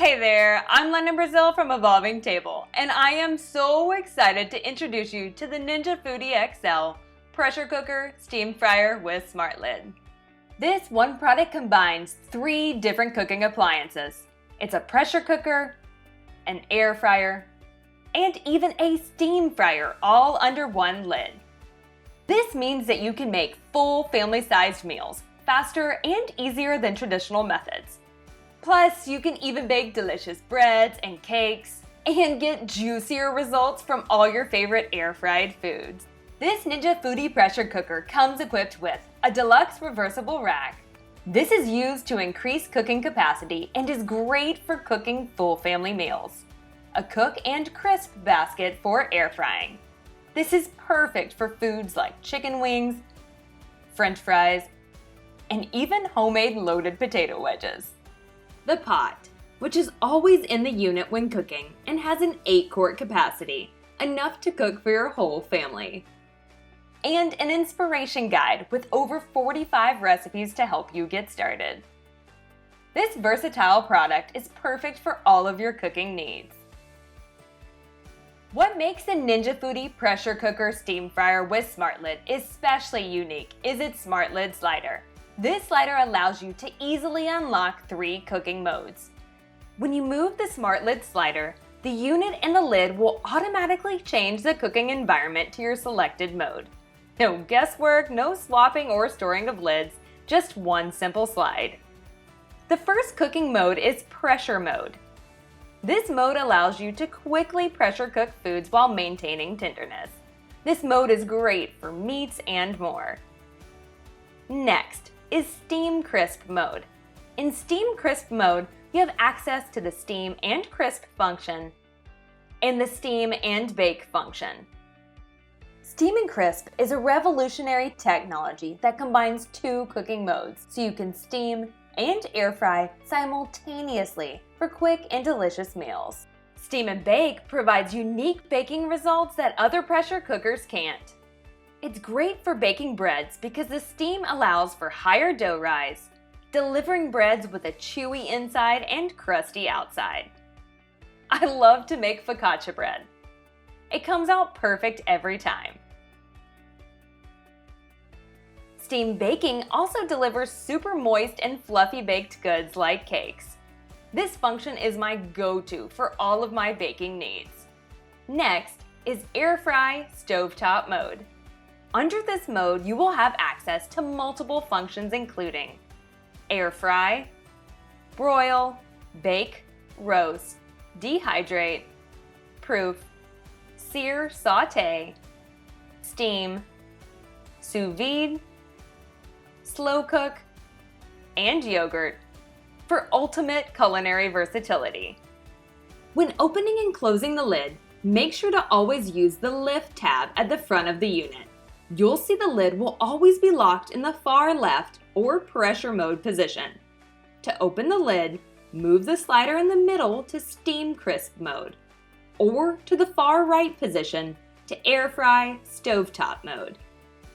Hey there, I'm London Brazil from Evolving Table, and I am so excited to introduce you to the Ninja Foodi XL pressure cooker steam fryer with SmartLid. This one product combines 3 different cooking appliances. It's a pressure cooker, an air fryer, and even a steam fryer all under one lid. This means that you can make full family-sized meals faster and easier than traditional methods. Plus, you can even bake delicious breads and cakes and get juicier results from all your favorite air-fried foods. This Ninja Foodi pressure cooker comes equipped with a deluxe reversible rack. This is used to increase cooking capacity and is great for cooking full family meals. A cook and crisp basket for air frying. This is perfect for foods like chicken wings, French fries, and even homemade loaded potato wedges. The pot, which is always in the unit when cooking and has an 8-quart capacity, enough to cook for your whole family. And an inspiration guide with over 45 recipes to help you get started. This versatile product is perfect for all of your cooking needs. What makes the Ninja Foodi pressure cooker steam fryer with SmartLid especially unique is its SmartLid slider. This slider allows you to easily unlock 3 cooking modes. When you move the SmartLid slider, the unit and the lid will automatically change the cooking environment to your selected mode. No guesswork, no swapping or storing of lids, just one simple slide. The first cooking mode is pressure mode. This mode allows you to quickly pressure cook foods while maintaining tenderness. This mode is great for meats and more. Next is STEAMCRISP mode. In STEAMCRISP mode, you have access to the steam and crisp function and the steam and bake function. Steam and Crisp is a revolutionary technology that combines 2 cooking modes so you can steam and air fry simultaneously for quick and delicious meals. Steam and Bake provides unique baking results that other pressure cookers can't. It's great for baking breads because the steam allows for higher dough rise, delivering breads with a chewy inside and crusty outside. I love to make focaccia bread. It comes out perfect every time. Steam baking also delivers super moist and fluffy baked goods like cakes. This function is my go-to for all of my baking needs. Next is Air Fry Stovetop mode. Under this mode, you will have access to multiple functions including air fry, broil, bake, roast, dehydrate, proof, sear, sauté, steam, sous vide, slow cook, and yogurt for ultimate culinary versatility. When opening and closing the lid, make sure to always use the lift tab at the front of the unit. You'll see the lid will always be locked in the far left or pressure mode position. To open the lid, move the slider in the middle to STEAMCRISP mode, or to the far right position to air fry stovetop mode.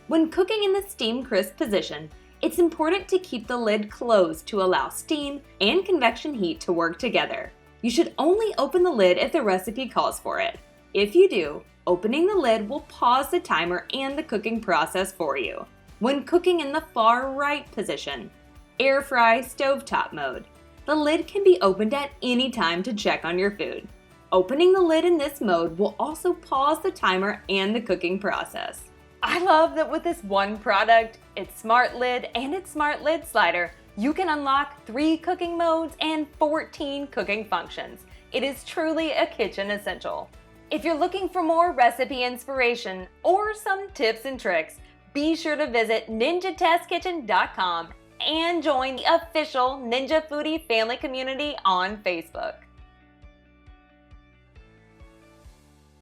When cooking in the STEAMCRISP position, it's important to keep the lid closed to allow steam and convection heat to work together. You should only open the lid if the recipe calls for it. If you do, opening the lid will pause the timer and the cooking process for you. When cooking in the far right position, air fry stovetop mode, the lid can be opened at any time to check on your food. Opening the lid in this mode will also pause the timer and the cooking process. I love that with this one product, its SmartLid and its SmartLid slider, you can unlock 3 cooking modes and 14 cooking functions. It is truly a kitchen essential. If you're looking for more recipe inspiration or some tips and tricks, be sure to visit ninjatestkitchen.com and join the official Ninja Foodi family community on Facebook.